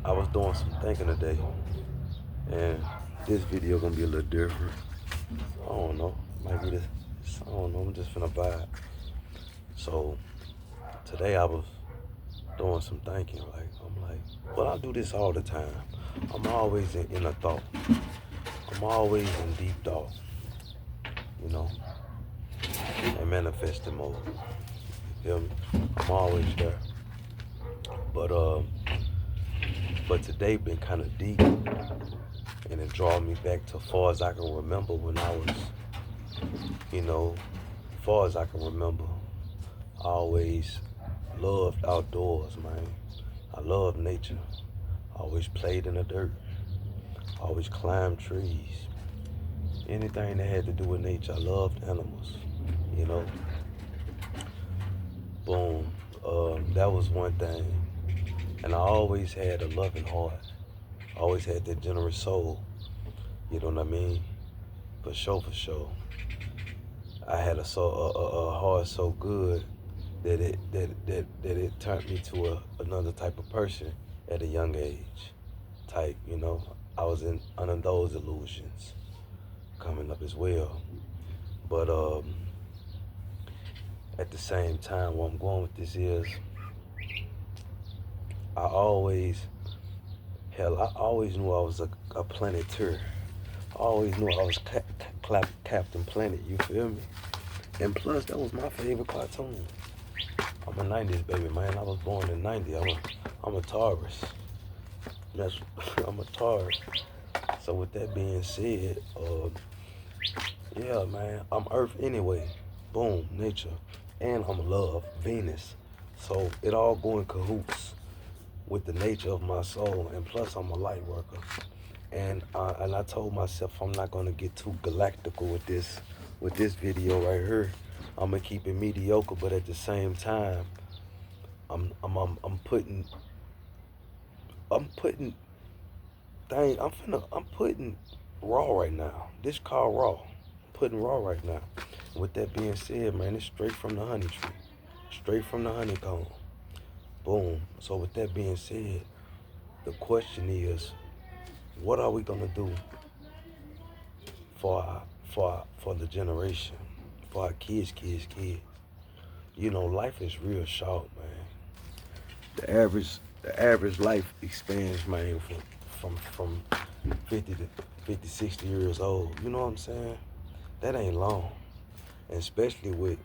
I was doing some thinking today, and this video gonna be a little different. I don't know, might be this. I don't know. I'm just finna vibe. So today I was doing some thinking. Like I'm like, well, I do this all the time. I'm always in inner thought. I'm always in deep thought. You know, and manifesting mode. You feel me? I'm always there. But but today been kind of deep, and it drawn me back to far as I can remember when I was, far as I can remember, I always loved outdoors, man. I love nature. I always played in the dirt. I always climbed trees. Anything that had to do with nature. I loved animals, you know. Boom. That was one thing. And I always had a loving heart. I always had that generous soul. You know what I mean? For sure, for sure. I had a heart so good that it turned me to another type of person at a young age. Type, I was in under those illusions coming up as well. But at the same time, where I'm going with this is, I always, I always knew I was a planeteer. I always knew I was Captain Planet. You feel me? And plus, that was my favorite cartoon. I'm a 90s baby, man. I was born in 90. I'm a Taurus. That's I'm a Taurus. So with that being said, yeah, man, I'm Earth anyway. Boom, nature, and I'm love, Venus. So it all go in cahoots with the nature of my soul, and plus I'm a light worker. And I told myself I'm not gonna get too galactical with this video right here. I'm gonna keep it mediocre, but at the same time, I'm putting I'm putting raw right now. This called raw. I'm putting raw right now. With that being said, man, it's straight from the honey tree, straight from the honeycomb. Boom. So with that being said, the question is, what are we gonna do for the generation, for our kids? Life is real short, man. The average life expands, man, from 50 to 50, 60 years old. You know what I'm saying? That ain't long, and especially with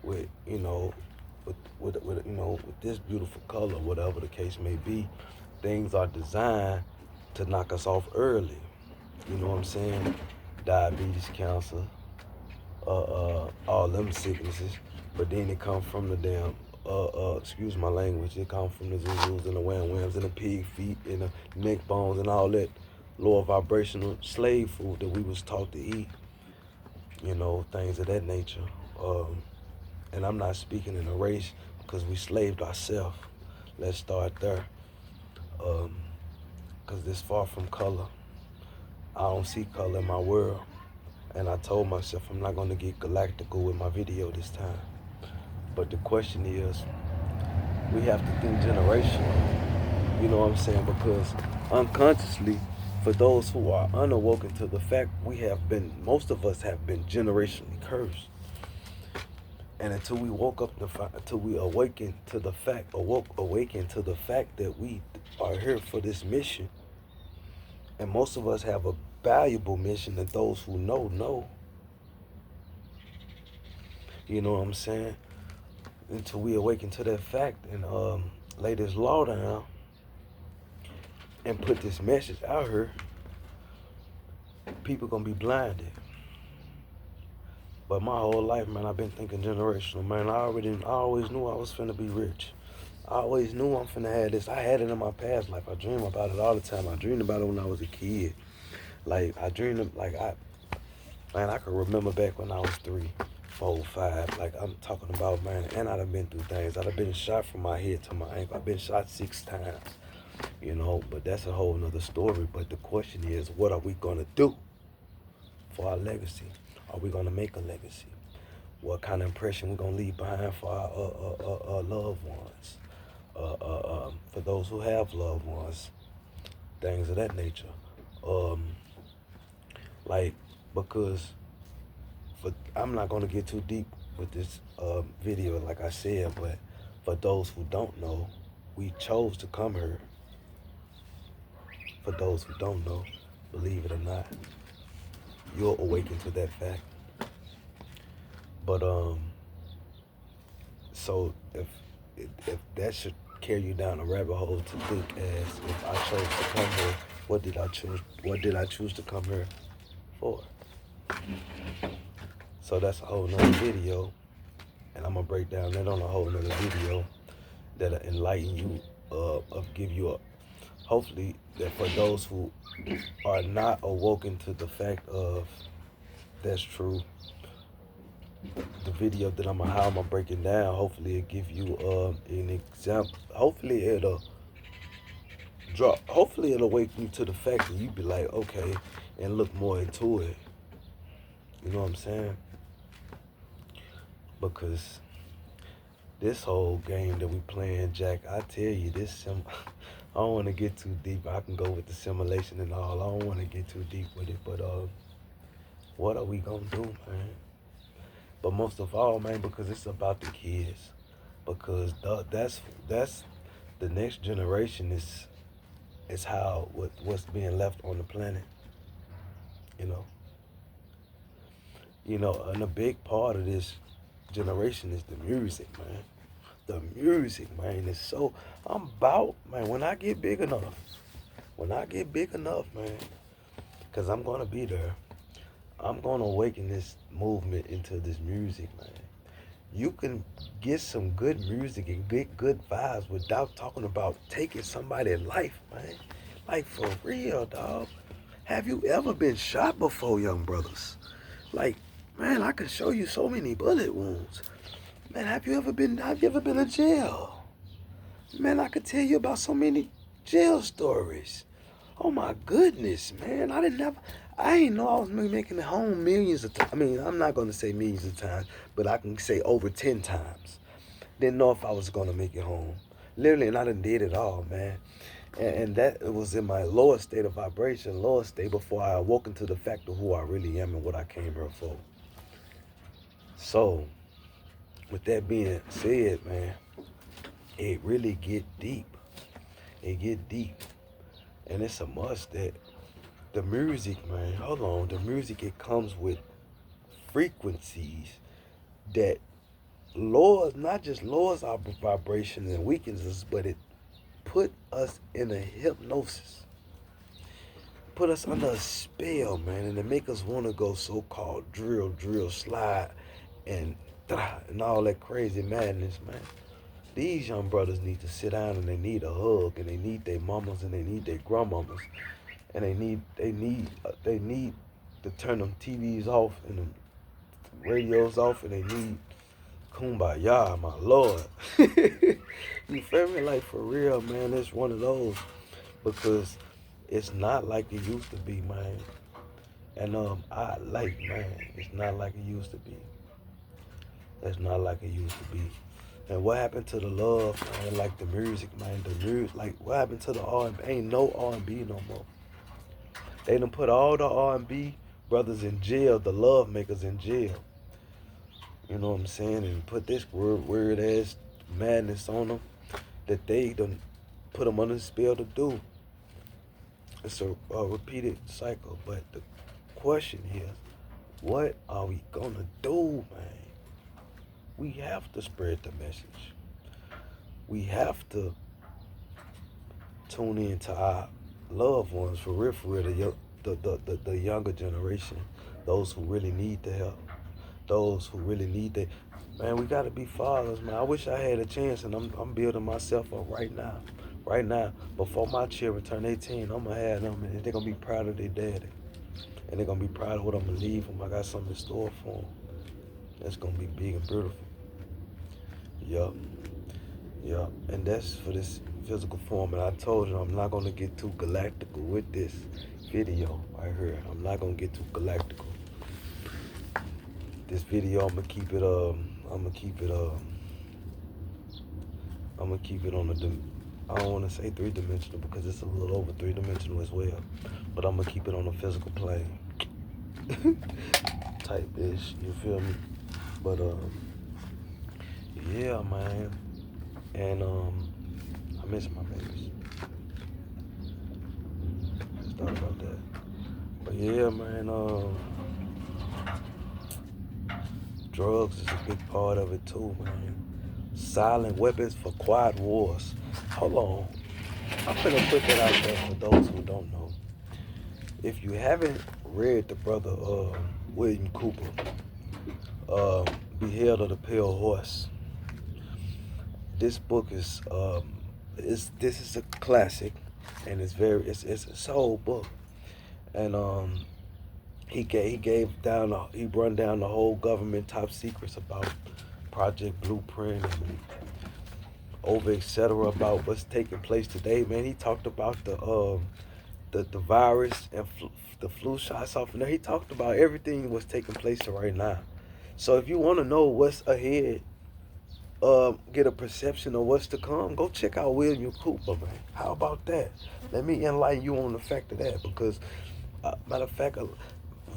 this beautiful color, whatever the case may be, things are designed to knock us off early. You know what I'm saying? Diabetes, cancer, all them sicknesses. But then it come from the damn, excuse my language, it come from the zuzus and the wham-whams and the pig feet and the neck bones and all that lower vibrational slave food that we was taught to eat. Things of that nature. And I'm not speaking in a race because we slaved ourselves. Let's start there. Because this far from color. I don't see color in my world. And I told myself I'm not going to get galactical with my video this time. But the question is, we have to think generational. You know what I'm saying? Because unconsciously, for those who are unawoken to the fact, most of us have been generationally cursed. And until we until we awaken to the fact that we are here for this mission, and most of us have a valuable mission that those who know. You know what I'm saying? Until we awaken to that fact and lay this law down and put this message out here, people gonna be blinded. But my whole life, man, I've been thinking generational, man. I always knew I was finna be rich. I always knew I'm finna have this. I had it in my past life. I dream about it all the time. I dreamed about it when I was a kid. Like, I dreamed, man, I can remember back when I was 3, 4, 5. Like, I'm talking about, man, and I done been through things. I done been shot from my head to my ankle. I've been shot 6 times, but that's a whole nother story. But the question is, what are we gonna do for our legacy? Are we gonna make a legacy? What kind of impression we gonna leave behind for our loved ones? for those who have loved ones, things of that nature. Um, like because I'm not gonna get too deep with this video, like I said, but for those who don't know, we chose to come here. For those who don't know, believe it or not, you'll awaken to that fact. But so if that should carry you down a rabbit hole to think as if I chose to come here, what did I choose? What did I choose to come here for? So that's a whole nother video, and I'm gonna break down that on a whole nother video that'll enlighten you, of give you a hopefully that for those who are not awoken to the fact of that's true. The video that how I'm breaking down, hopefully it'll give you an example. Hopefully it'll wake you to the fact that you be like, okay, and look more into it. You know what I'm saying? Because this whole game that we playing, Jack, I tell you, I don't want to get too deep. I can go with the simulation and all. I don't want to get too deep with it, but what are we gonna do, man? But most of all, man, because it's about the kids. Because that's the next generation is how what's being left on the planet. You know. And a big part of this generation is the music, man. The music, man, is so man, when I get big enough, man, because I'm gonna be there. I'm gonna awaken this movement into this music, man. You can get some good music and get good vibes without talking about taking somebody's life, man. Like, for real, dog. Have you ever been shot before, young brothers? Like, man, I can show you so many bullet wounds. Man, have you ever been to jail? Man, I could tell you about so many jail stories. Oh my goodness, man. I didn't know I was making it home millions of times. I mean, I'm not gonna say millions of times, but I can say over 10 times. Didn't know if I was gonna make it home. Literally, and I done did it all, man. And that was in my lowest state of vibration, lowest state before I awoke into the fact of who I really am and what I came here for. So, with that being said, man, it really get deep. It get deep. And it's a must that the music, man, hold on, the music, it comes with frequencies that not just lowers our vibration and weakens us, but it put us in a hypnosis. Put us under a spell, man, and it make us want to go so-called drill, slide, and all that crazy madness, man. These young brothers need to sit down and they need a hug, and they need their mamas and they need their grandmamas, and they need to turn them TVs off and them radios off, and they need kumbaya, my Lord. You feel me? Like, for real, man, it's one of those, because it's not like it used to be, man. And man, it's not like it used to be. It's not like it used to be. And what happened to the love, man? Like the music, man. Like, what happened to the R&B? Ain't no R&B no more. They done put all the R&B brothers in jail, the love makers in jail. You know what I'm saying? And put this weird ass madness on them that they done put them under the spell to do. It's a repeated cycle. But the question is, what are we gonna do, man? We have to spread the message. We have to tune in to our loved ones, for real, the younger generation, those who really need the help, those who really need the, man, we gotta be fathers, man. I wish I had a chance, and I'm building myself up right now. Right now, before my children turn 18, I'm gonna have them, and they're gonna be proud of their daddy. And they're gonna be proud of what I'm gonna leave them. I got something in store for them. That's gonna be big and beautiful. Yup. And that's for this physical form. And I told you I'm not gonna get too galactical with this video right here. I'm not gonna get too galactical. This video, I'm gonna keep it I'm gonna keep it on I don't want to say three-dimensional because it's a little over three-dimensional as well. But I'm gonna keep it on a physical plane type ish. You feel me? But yeah, man. And I miss my babies. Just thought about that. But yeah, man. Drugs is a big part of it too, man. Silent weapons for quiet wars. Hold on. I'm gonna put that out there for those who don't know. If you haven't read the brother William Cooper, Beheld of the Pale Horse, this book is this is a classic, and it's a whole book, and he run down the whole government top secrets about Project Blueprint and over etc. about what's taking place today. Man, he talked about the virus and the flu shots off in there. He talked about everything what's taking place right now. So if you want to know what's ahead, get a perception of what's to come, go check out William Cooper, man. How about that? Let me enlighten you on the fact of that, because matter of fact,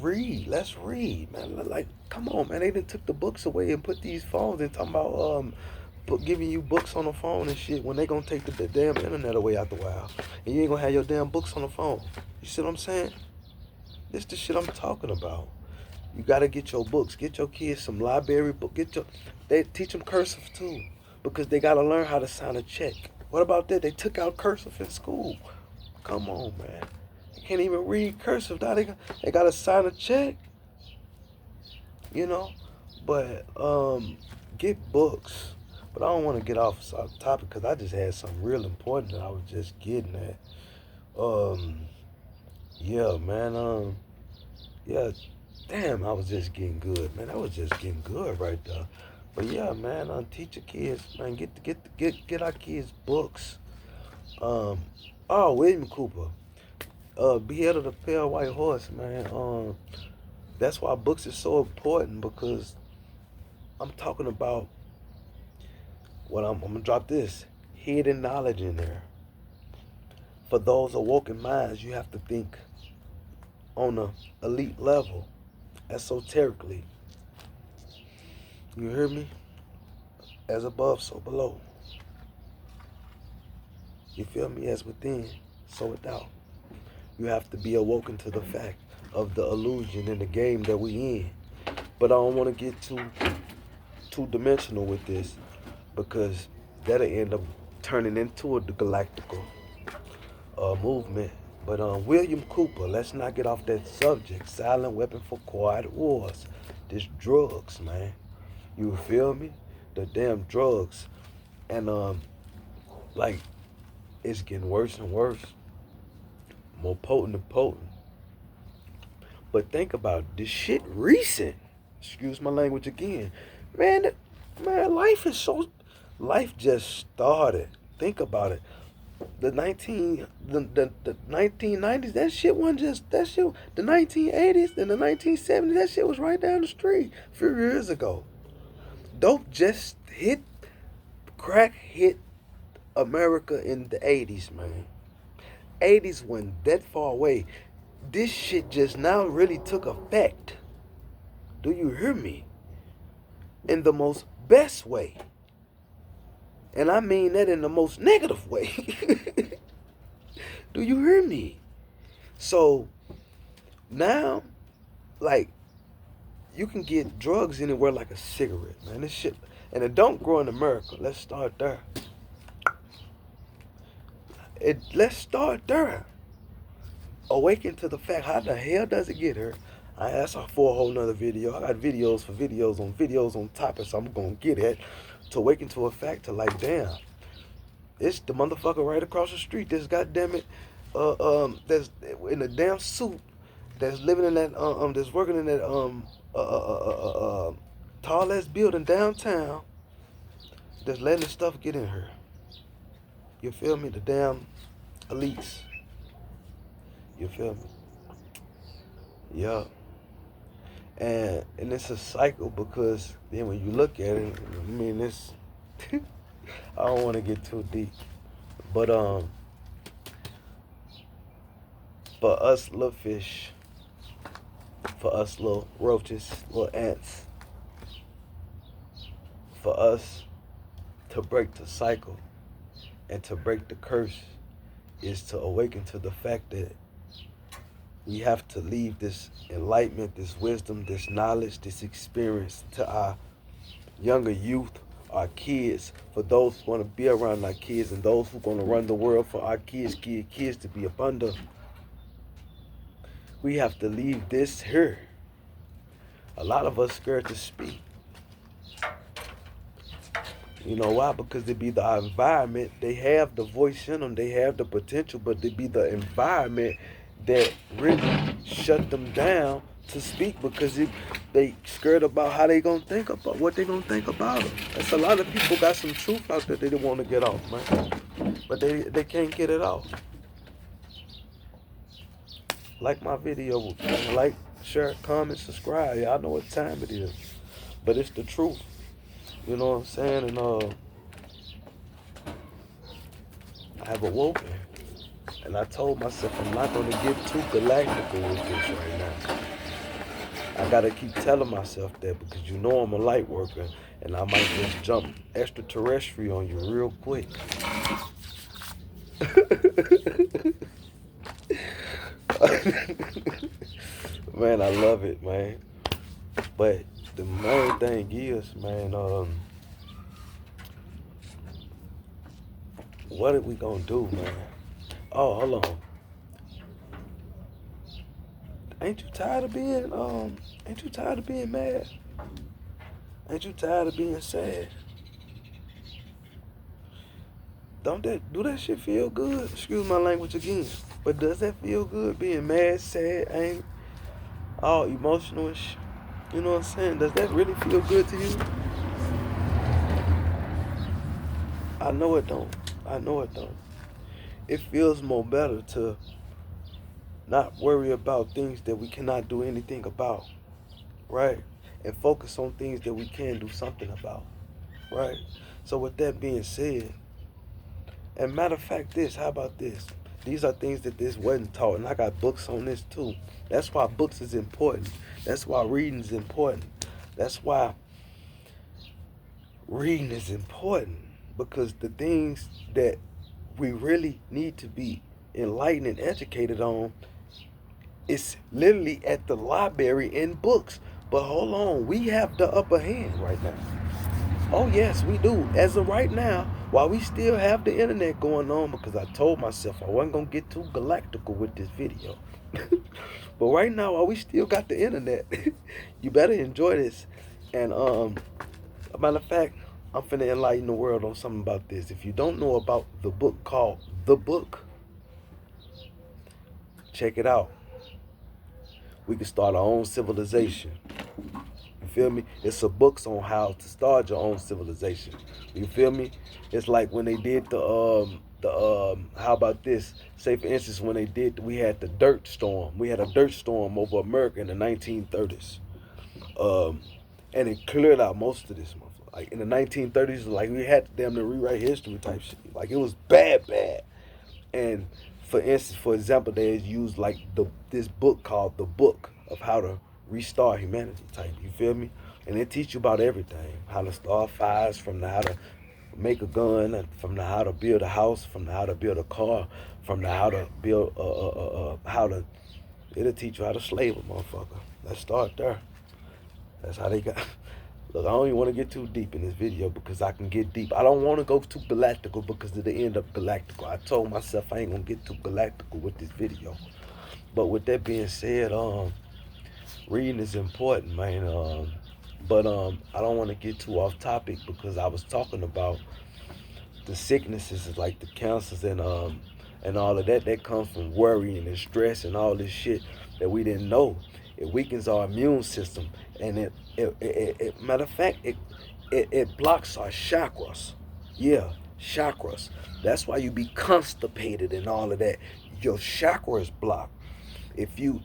read. Let's read, man. Like, come on, man. They done took the books away and put these phones and talking about giving you books on the phone and shit when they gonna take the damn internet away after a while, and you ain't gonna have your damn books on the phone. You see what I'm saying? This the shit I'm talking about. You gotta get your books. Get your kids some library book. They teach them cursive too, because they gotta learn how to sign a check. What about that? They took out cursive in school. Come on, man. They can't even read cursive. Now they gotta sign a check. You know, but get books. But I don't want to get off topic because I just had something real important that I was just getting at. Yeah, man. Yeah. Damn, I was just getting good, man. I was just getting good right there. But yeah, man, teach your kids, man. Get our kids books. William Cooper, Behead of the Pale White Horse, man. That's why books is so important, because I'm talking about I'm gonna drop this hidden knowledge in there. For those awoken minds, you have to think on a elite level, esoterically. You hear me? As above, so below. You feel me? As within, so without. You have to be awoken to the fact of the illusion in the game that we in. But I don't want to get too dimensional with this, because that'll end up turning into a galactical movement. But William Cooper, let's not get off that subject. Silent weapon for quiet wars. This drugs, man. You feel me? The damn drugs. And like, it's getting worse and worse. More potent and potent. But think about it. This shit recent. Excuse my language again. Man, life just started. Think about it. The 1990s, that shit wasn't just, that shit, the 1980s and the 1970s, that shit was right down the street a few years ago. Dope just crack hit America in the 80s, man. 80s went that far away. This shit just now really took effect. Do you hear me? In the most best way. And I mean that in the most negative way. Do you hear me? So now, like, you can get drugs anywhere like a cigarette, man. This shit, and it don't grow in America. Let's start there. Let's start there. Awaken to the fact, how the hell does it get here? That's for a whole nother video. I got videos on topics I'm gonna get at, to awaken to a fact to, like, damn, it's the motherfucker right across the street. This goddamn it, that's in a damn suit, that's living in that that's working in that tall ass building downtown, that's letting the stuff get in her. You feel me? The damn elites. You feel me? Yeah. And it's a cycle, because then when you look at it, I mean, it's I don't want to get too deep. But for us little fish, for us little roaches, little ants, for us to break the cycle and to break the curse is to awaken to the fact that we have to leave this enlightenment, this wisdom, this knowledge, this experience to our younger youth, our kids, for those who want to be around our kids and those who are going to run the world for our kids to be up under. We have to leave this here. A lot of us scared to speak. You know why? Because it be the environment. They have the voice in them. They have the potential, but it be the environment that really shut them down to speak because they scared about how they gonna think about what they gonna think about them. That's a lot of people got some truth out there they don't want to get off, man. But they can't get it off. Like my video, like, share, comment, subscribe. Y'all know what time it is. But it's the truth. You know what I'm saying? And I have awoken. And I told myself I'm not going to get too galactical with this right now. I got to keep telling myself that because you know I'm a light worker. And I might just jump extraterrestrial on you real quick. Man, I love it, man. But the main thing is, man, what are we gonna do, man? Oh, hold on. Ain't you tired of being mad? Ain't you tired of being sad? Do that shit feel good? Excuse my language again. But does that feel good being mad, sad, angry, all emotional and shit? You know what I'm saying? Does that really feel good to you? I know it don't. I know it don't. It feels more better to not worry about things that we cannot do anything about, right? And focus on things that we can do something about, right? So with that being said, and matter of fact, how about this? These are things that this wasn't taught, and I got books on this too. That's why books is important. That's why reading is important. That's why reading is important, because the things that we really need to be enlightened and educated on, it's literally at the library in books. But hold on, we have the upper hand right now. Oh yes, we do. As of right now, while we still have the internet going on, because I told myself I wasn't gonna get too galactical with this video. But right now, while we still got the internet, you better enjoy this. And a matter of fact, I'm finna enlighten the world on something about this. If you don't know about the book called The Book, check it out. We can start our own civilization. You feel me? It's a books on how to start your own civilization. You feel me? It's like when they did how about this? Say for instance, when we had the dirt storm. We had a dirt storm over America in the 1930s. And it cleared out most of this motherfucker. Like in the 1930s, like we had to damn near rewrite history type shit. Like it was bad. And for instance, for example, they used like this book called The Book of How to Restart Humanity type. You feel me? And they teach you about everything: how to start fires, from how to make a gun, from how to build a house, from how to build a car, from how to build it'll teach you how to slave a motherfucker. Let's start there. That's how they got. Look, I don't even want to get too deep in this video because I can get deep. I don't want to go too galactical because of the end of galactical. I told myself I ain't gonna get too galactical with this video. But with that being said, reading is important, man. But I don't want to get too off topic because I was talking about the sicknesses like the cancers and all of that comes from worrying and stress and all this shit that we didn't know. It weakens our immune system, and it matter of fact, it blocks our chakras. Yeah, chakras. That's why you be constipated and all of that. Your chakra is blocked. If you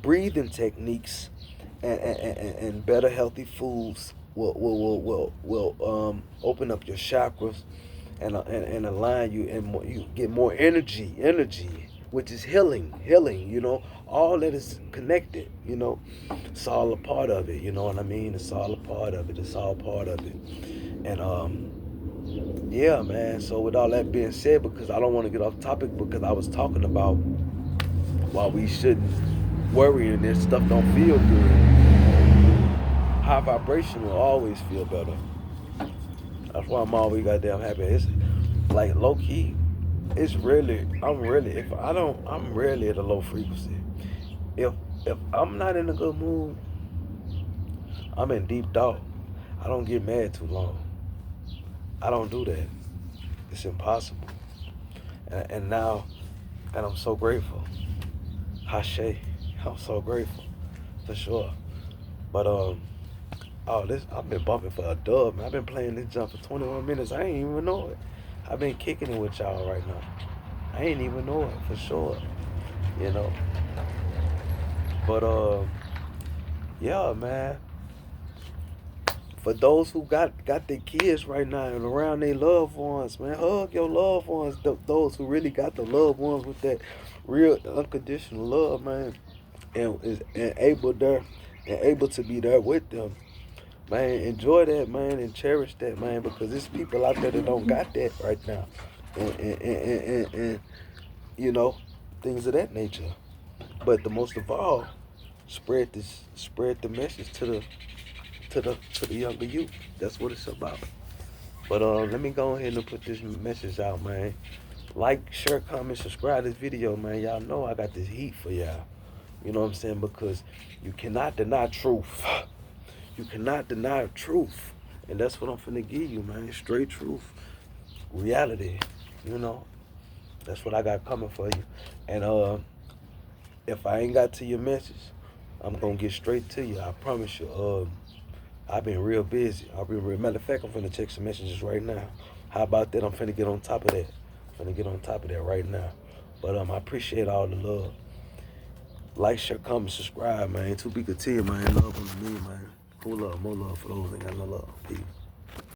breathing techniques and better healthy foods will open up your chakras and align you, and you get more energy, which is healing. All that is connected. It's all a part of it. You know what I mean? It's all a part of it. It's all part of it. And yeah, man. So with all that being said, because I don't want to get off topic, because I was talking about why we shouldn't worry and this stuff don't feel good. High vibration will always feel better. That's why I'm always goddamn happy. It's like low key. It's really, I'm rarely at a low frequency. If if I'm not in a good mood, I'm in deep thought. I don't get mad too long. I don't do that. It's impossible. And now, and I'm so grateful. Hashay, I'm so grateful, for sure. But this I've been bumping for a dub, man. I've been playing this jump for 21 minutes. I ain't even know it. I've been kicking it with y'all right now. I ain't even know it for sure, you know. But yeah, man. For those who got their kids right now and around their loved ones, man, hug your loved ones. Those who really got the loved ones with that real unconditional love, man, and able to be there with them, man. Enjoy that, man, and cherish that, man, because there's people out there that don't got that right now, and you know, things of that nature. But the most of all, spread the message to the younger youth. That's what it's about. But let me go ahead and put this message out, man. Like, share, comment, subscribe to this video, man. Y'all know I got this heat for y'all. You know what I'm saying? Because you cannot deny truth. You cannot deny truth. And that's what I'm finna give you, man. Straight truth. Reality. You know? That's what I got coming for you. And if I ain't got to your message, I'm gonna get straight to you. I promise you. I've been real busy. Matter of fact, I'm finna check some messages right now. How about that? I'm finna get on top of that. Right now. But I appreciate all the love. Like, share, comment, subscribe, man. To be continued, man. Love on me, man. Cool love, more love for those that got no love. Peace.